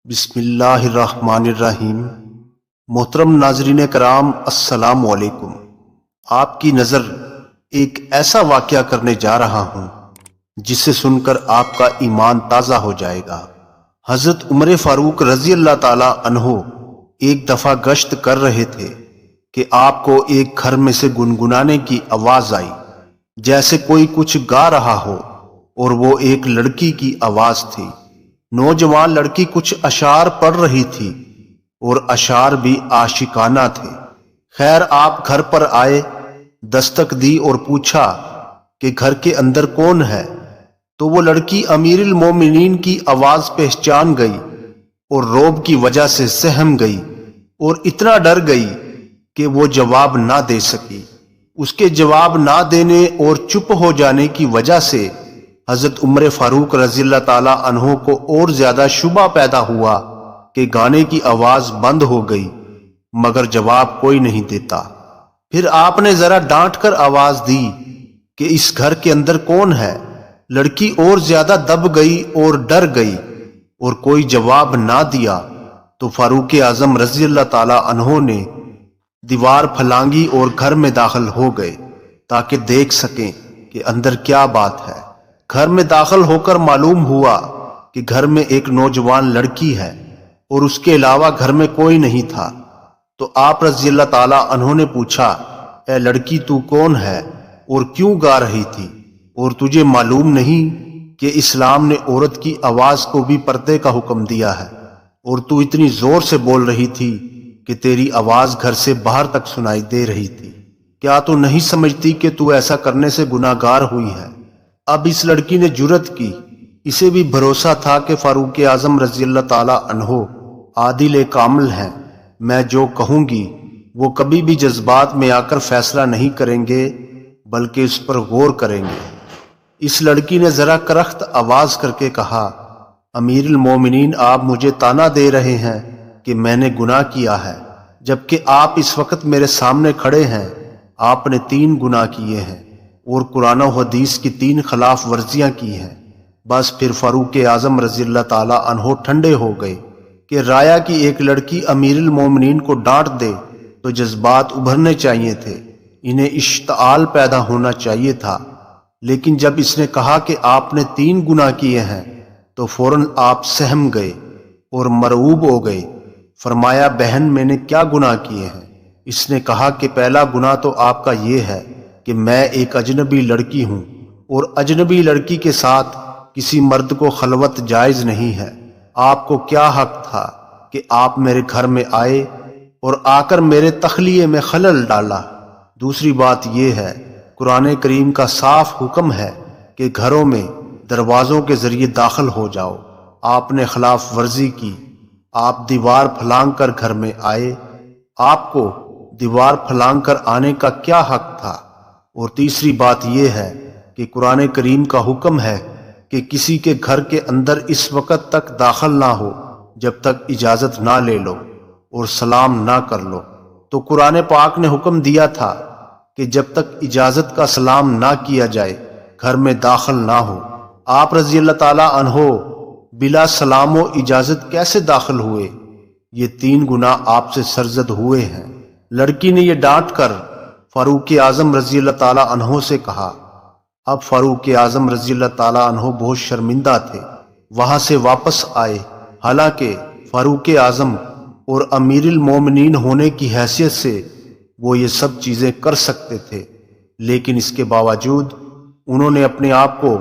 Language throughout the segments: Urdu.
بسم اللہ الرحمن الرحیم۔ محترم ناظرین کرام، السلام علیکم۔ آپ کی نظر ایک ایسا واقعہ کرنے جا رہا ہوں جسے سن کر آپ کا ایمان تازہ ہو جائے گا۔ حضرت عمر فاروق رضی اللہ تعالی عنہ ایک دفعہ گشت کر رہے تھے کہ آپ کو ایک گھر میں سے گنگنانے کی آواز آئی، جیسے کوئی کچھ گا رہا ہو، اور وہ ایک لڑکی کی آواز تھی۔ نوجوان لڑکی کچھ اشعار پڑھ رہی تھی اور اشعار بھی عاشقانہ تھے۔ خیر، آپ گھر پر آئے، دستک دی اور پوچھا کہ گھر کے اندر کون ہے؟ تو وہ لڑکی امیر المومنین کی آواز پہچان گئی اور رعب کی وجہ سے سہم گئی اور اتنا ڈر گئی کہ وہ جواب نہ دے سکی۔ اس کے جواب نہ دینے اور چپ ہو جانے کی وجہ سے حضرت عمر فاروق رضی اللہ تعالی عنہ کو اور زیادہ شبہ پیدا ہوا کہ گانے کی آواز بند ہو گئی، مگر جواب کوئی نہیں دیتا۔ پھر آپ نے ذرا ڈانٹ کر آواز دی کہ اس گھر کے اندر کون ہے؟ لڑکی اور زیادہ دب گئی اور ڈر گئی اور کوئی جواب نہ دیا۔ تو فاروق اعظم رضی اللہ تعالی عنہ نے دیوار پھلانگی اور گھر میں داخل ہو گئے تاکہ دیکھ سکیں کہ اندر کیا بات ہے۔ گھر میں داخل ہو کر معلوم ہوا کہ گھر میں ایک نوجوان لڑکی ہے اور اس کے علاوہ گھر میں کوئی نہیں تھا۔ تو آپ رضی اللہ تعالی عنہ نے پوچھا، اے لڑکی، تو کون ہے اور کیوں گا رہی تھی؟ اور تجھے معلوم نہیں کہ اسلام نے عورت کی آواز کو بھی پردے کا حکم دیا ہے، اور تو اتنی زور سے بول رہی تھی کہ تیری آواز گھر سے باہر تک سنائی دے رہی تھی۔ کیا تو نہیں سمجھتی کہ تو ایسا کرنے سے گناہگار ہوئی ہے؟ اب اس لڑکی نے جرت کی۔ اسے بھی بھروسہ تھا کہ فاروق اعظم رضی اللہ تعالی عنہ عادل کامل ہیں، میں جو کہوں گی وہ کبھی بھی جذبات میں آ کر فیصلہ نہیں کریں گے بلکہ اس پر غور کریں گے۔ اس لڑکی نے ذرا کرخت آواز کر کے کہا، امیر المومنین، آپ مجھے تانا دے رہے ہیں کہ میں نے گناہ کیا ہے، جبکہ آپ اس وقت میرے سامنے کھڑے ہیں۔ آپ نے 3 گناہ کیے ہیں اور قرآن و حدیث کی 3 خلاف ورزیاں کی ہیں۔ بس پھر فاروق اعظم رضی اللہ تعالی عنہ ٹھنڈے ہو گئے کہ رایا کی ایک لڑکی امیر المومنین کو ڈانٹ دے تو جذبات ابھرنے چاہیے تھے، انہیں اشتعال پیدا ہونا چاہیے تھا۔ لیکن جب اس نے کہا کہ آپ نے 3 گناہ کیے ہیں تو فوراً آپ سہم گئے اور مرعوب ہو گئے۔ فرمایا، بہن، میں نے کیا گناہ کیے ہیں؟ اس نے کہا کہ پہلا گناہ تو آپ کا یہ ہے کہ میں ایک اجنبی لڑکی ہوں اور اجنبی لڑکی کے ساتھ کسی مرد کو خلوت جائز نہیں ہے۔ آپ کو کیا حق تھا کہ آپ میرے گھر میں آئے اور آ کر میرے تخلیے میں خلل ڈالا؟ دوسری بات یہ ہے، قرآن کریم کا صاف حکم ہے کہ گھروں میں دروازوں کے ذریعے داخل ہو جاؤ۔ آپ نے خلاف ورزی کی، آپ دیوار پھلانگ کر گھر میں آئے۔ آپ کو دیوار پھلانگ کر آنے کا کیا حق تھا؟ اور تیسری بات یہ ہے کہ قرآن کریم کا حکم ہے کہ کسی کے گھر کے اندر اس وقت تک داخل نہ ہو جب تک اجازت نہ لے لو اور سلام نہ کر لو۔ تو قرآن پاک نے حکم دیا تھا کہ جب تک اجازت کا سلام نہ کیا جائے گھر میں داخل نہ ہو۔ آپ رضی اللہ تعالی عنہ بلا سلام و اجازت کیسے داخل ہوئے؟ یہ 3 گناہ آپ سے سرزد ہوئے ہیں۔ لڑکی نے یہ ڈانٹ کر فاروق اعظم رضی اللہ تعالی عنہ سے کہا۔ اب فاروق اعظم رضی اللہ تعالی عنہ بہت شرمندہ تھے، وہاں سے واپس آئے۔ حالانکہ فاروق اعظم اور امیر المومنین ہونے کی حیثیت سے وہ یہ سب چیزیں کر سکتے تھے، لیکن اس کے باوجود انہوں نے اپنے آپ کو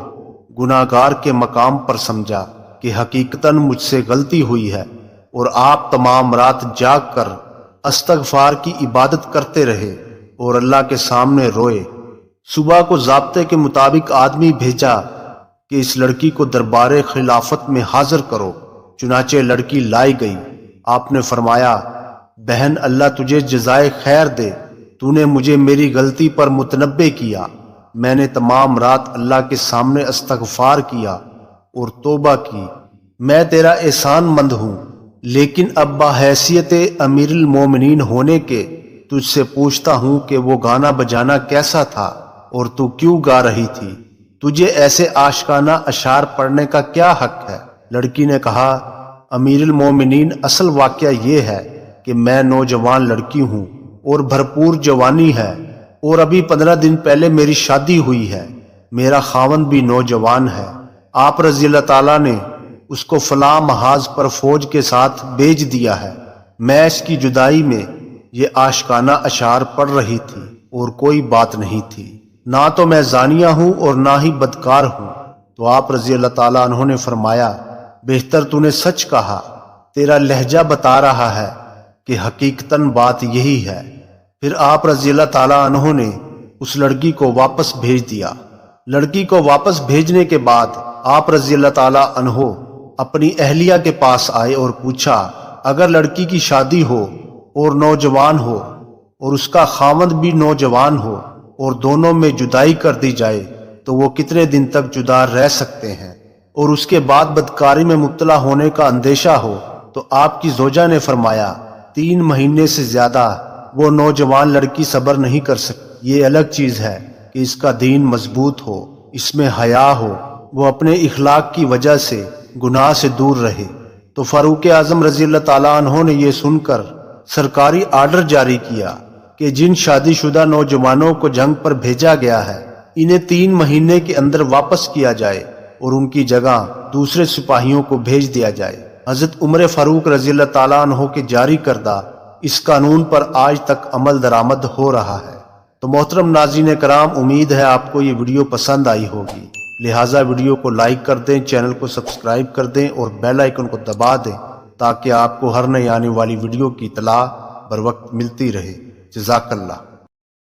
گناہگار کے مقام پر سمجھا کہ حقیقتاً مجھ سے غلطی ہوئی ہے، اور آپ تمام رات جاگ کر استغفار کی عبادت کرتے رہے اور اللہ کے سامنے روئے۔ صبح کو ضابطے کے مطابق آدمی بھیجا کہ اس لڑکی کو دربار خلافت میں حاضر کرو۔ چنانچہ لڑکی لائی گئی۔ آپ نے فرمایا، بہن، اللہ تجھے جزائے خیر دے، تو نے مجھے میری غلطی پر متنبہ کیا۔ میں نے تمام رات اللہ کے سامنے استغفار کیا اور توبہ کی۔ میں تیرا احسان مند ہوں، لیکن اب بحیثیت امیر المومنین ہونے کے تجھ سے پوچھتا ہوں کہ وہ گانا بجانا کیسا تھا اور تو کیوں گا رہی تھی؟ تجھے ایسے عاشقانہ اشعار پڑھنے کا کیا حق ہے؟ لڑکی نے کہا، امیر المومنین، اصل واقعہ یہ ہے کہ میں نوجوان لڑکی ہوں اور بھرپور جوانی ہے، اور ابھی 15 دن پہلے میری شادی ہوئی ہے۔ میرا خاوند بھی نوجوان ہے۔ آپ رضی اللہ تعالیٰ نے اس کو فلاں محاذ پر فوج کے ساتھ بھیج دیا ہے۔ میں اس کی جدائی میں یہ آشکانہ اشعار پڑھ رہی تھی اور کوئی بات نہیں تھی، نہ تو میں زانیہ ہوں اور نہ ہی بدکار ہوں۔ تو آپ رضی اللہ تعالیٰ عنہ نے فرمایا، بہتر تو نے سچ کہا، تیرا لہجہ بتا رہا ہے کہ حقیقتاً بات یہی ہے۔ پھر آپ رضی اللہ تعالیٰ عنہ نے اس لڑکی کو واپس بھیج دیا۔ لڑکی کو واپس بھیجنے کے بعد آپ رضی اللہ تعالیٰ عنہ اپنی اہلیہ کے پاس آئے اور پوچھا، اگر لڑکی کی شادی ہو اور نوجوان ہو اور اس کا خاوند بھی نوجوان ہو اور دونوں میں جدائی کر دی جائے تو وہ کتنے دن تک جدا رہ سکتے ہیں؟ اور اس کے بعد بدکاری میں مبتلا ہونے کا اندیشہ ہو تو آپ کی زوجہ نے فرمایا، 3 مہینے سے زیادہ وہ نوجوان لڑکی صبر نہیں کر سکتی۔ یہ الگ چیز ہے کہ اس کا دین مضبوط ہو، اس میں حیا ہو، وہ اپنے اخلاق کی وجہ سے گناہ سے دور رہے۔ تو فاروق اعظم رضی اللہ تعالیٰ عنہ نے یہ سن کر سرکاری آرڈر جاری کیا کہ جن شادی شدہ نوجوانوں کو جنگ پر بھیجا گیا ہے انہیں 3 مہینے کے اندر واپس کیا جائے اور ان کی جگہ دوسرے سپاہیوں کو بھیج دیا جائے۔ حضرت عمر فاروق رضی اللہ تعالیٰ عنہ کے جاری کردہ اس قانون پر آج تک عمل درآمد ہو رہا ہے۔ تو محترم ناظرین کرام، امید ہے آپ کو یہ ویڈیو پسند آئی ہوگی، لہٰذا ویڈیو کو لائک کر دیں، چینل کو سبسکرائب کر دیں اور بیل آئیکن کو دبا دیں تاکہ آپ کو ہر نئی آنے والی ویڈیو کی اطلاع بر وقت ملتی رہے۔ جزاک اللہ۔